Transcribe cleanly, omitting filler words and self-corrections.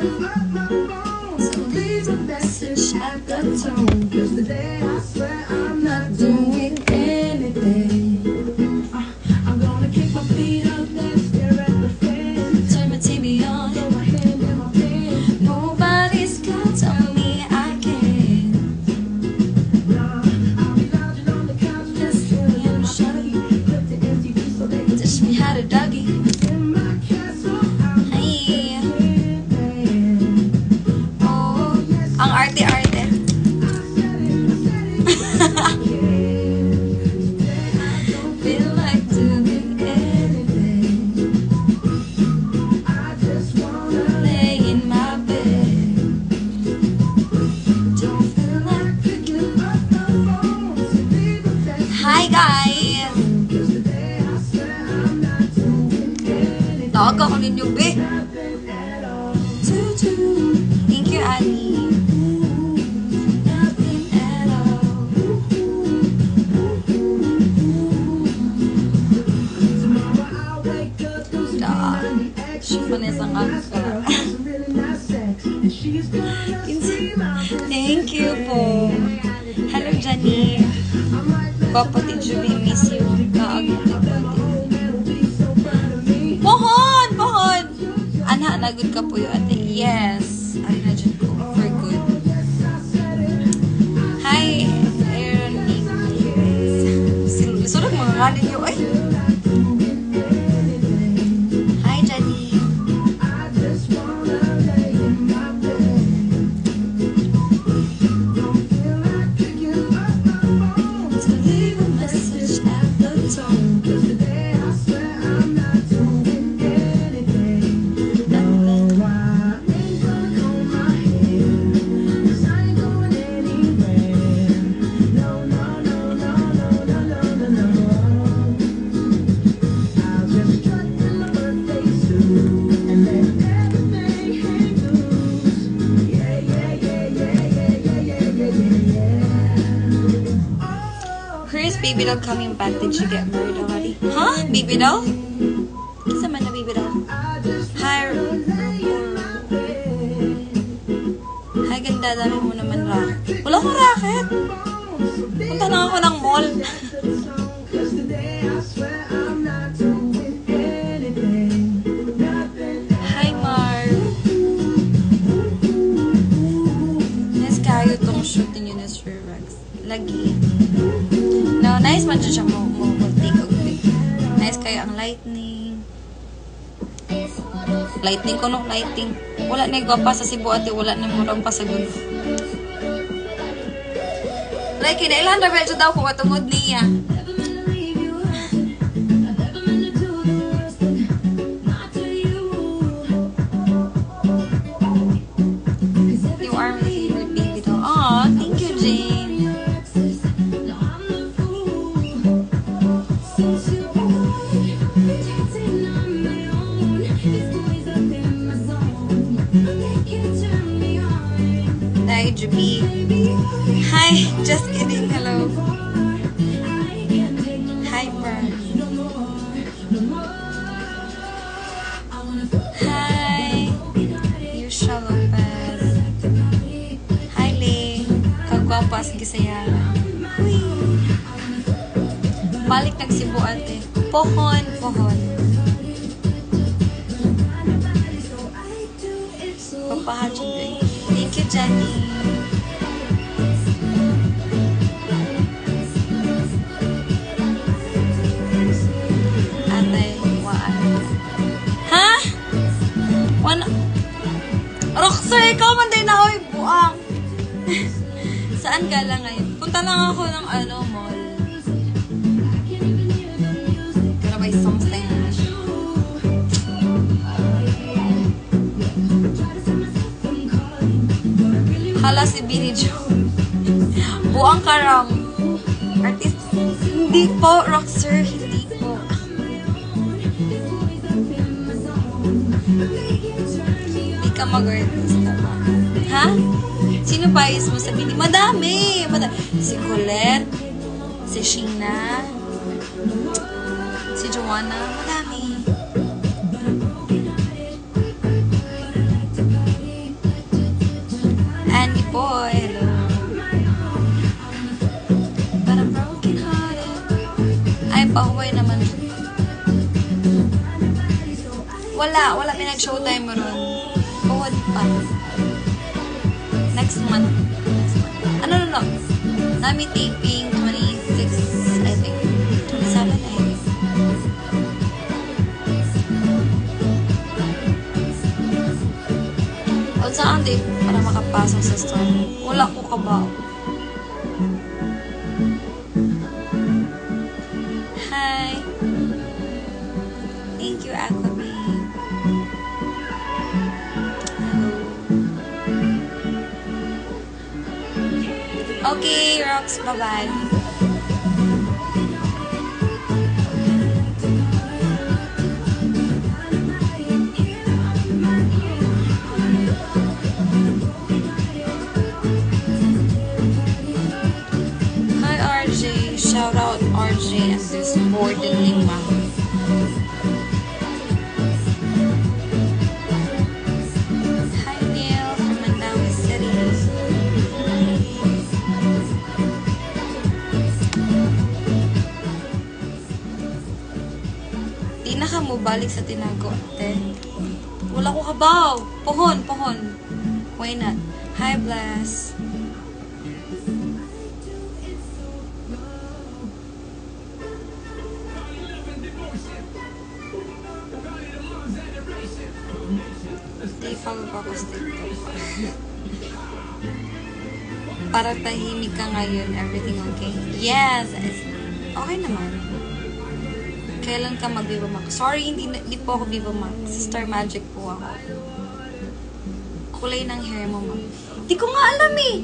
So leave a message at the tone, 'cause today I swear I'm not doing anything. I'm gonna kick my feet up and stare at the fan. Turn my TV on, throw my hand in my pants. Nobody's gonna tell me I can't. Nah, I'll be lounging on the couch, just sitting in the shaggy. Flip the MTV so they can teach me how to doggy. In my castle, Hi! Ang arte-arte. feel like doing anything. I just wanna Lay in my bed. don't feel like picking up the phone. So leave a message, Hi guys! 'cause today I swear I'm not doing anything. Tawag ako ninyo, be. Nothing at all to do. Thank you, Annie. Nothing at all. Tomorrow I'll wake up, there's Da. 90 extra. Vanessa nga. Girl has a really nice sex, and she's gonna see my Thank you po. Hello, Jenny. Papati Juby, miss you. Pohon! Pohon! Anha, nagod ka po yung ate. Yes. Ay, na dyan ko. For good. Hi, Aaron. Sunod mga kanin nyo. Ay! Hi, Jenny. I just wanna lay in my bed. Don't feel like picking up the phone to leave a message at the tone, 'cause today I swear I'm not doing anything. No, I ain't gonna comb my hair, 'cause I ain't going anywhere. No, no, no, no, no, no, no, no, no. I'll just strut in my birthday suit and let everything hang loose. Yeah, yeah, yeah, yeah, yeah, yeah, yeah, yeah, yeah. Oh, Where's Baby Doll coming back? Did she get married already? Huh? Baby Doll? Isa man na Baby Doll? I just Hi, Hi, ganda. Dami mo naman racket. Wala akong racket. Punta na ako ng mall. cause today I swear I'm not doing anything. Nothing. Hi, Mar. Yes, kayo itong shooting yun is for Rex. Lagi. No, nice man siya mo take og pic. Nice kayo ang lightning. Lighting ko no, lighting. Wala na igwa pa sa Cebu ate, wala na murang pa sa gulo. Like, kinailan na medyo daw kung matungod niya. Never meant to leave you. Never meant to do the worst thing. Not to you. You are my favorite baby doll. Aw, thank you, Jane. Hi, Juby. Hi, just kidding. Hello. Hi, Mer. Hi, Yusha Lopez. Hi, Lee. Kagwapas, gisayaran. Uy. Balik nagsibu ate. Pohon, pohon. Papahadyo day. Thank you, Jenny. Ate, waan. Ha? Wana? Roxy, ikaw man din na, oy, buang. Saan ka lang ngayon? Punta lang ako ng mall. Gotta buy something. Hala si Billy Joe. Buang karam. Artist. Hindi po, Roxer. Hindi po. Hindi ka mag-artista ba? Ha? Sino bias mo sa Billy? Madami! Si Colette. Si Sheena. Si Joanna. Madami. Wala pinag-showtime mo ron. Puhod pa. Next month. No. Nami taping 26, I think. 27, I think. O saan di para makapasok sa store? Wala ko kabaw. Hi. Thank you, Aquaman. Okay, Rox, bye-bye. Hi, RJ. Shout out RJ and this board in Lima. Hi, Neil from Mandawi City. Di na ka mo balik sa tinago, ate. Wala ko kabaw. Pohon. Why not? Hi, Bless. Di pag-focus TikTok. Para tahimik ka ngayon, everything okay? Yes! Okay naman. Kailan ka mag-Viva Max? Sorry, hindi po ako Viva Max. Star Magic po ako. Kulay ng hair mo, ma'am. Di ko nga alam eh.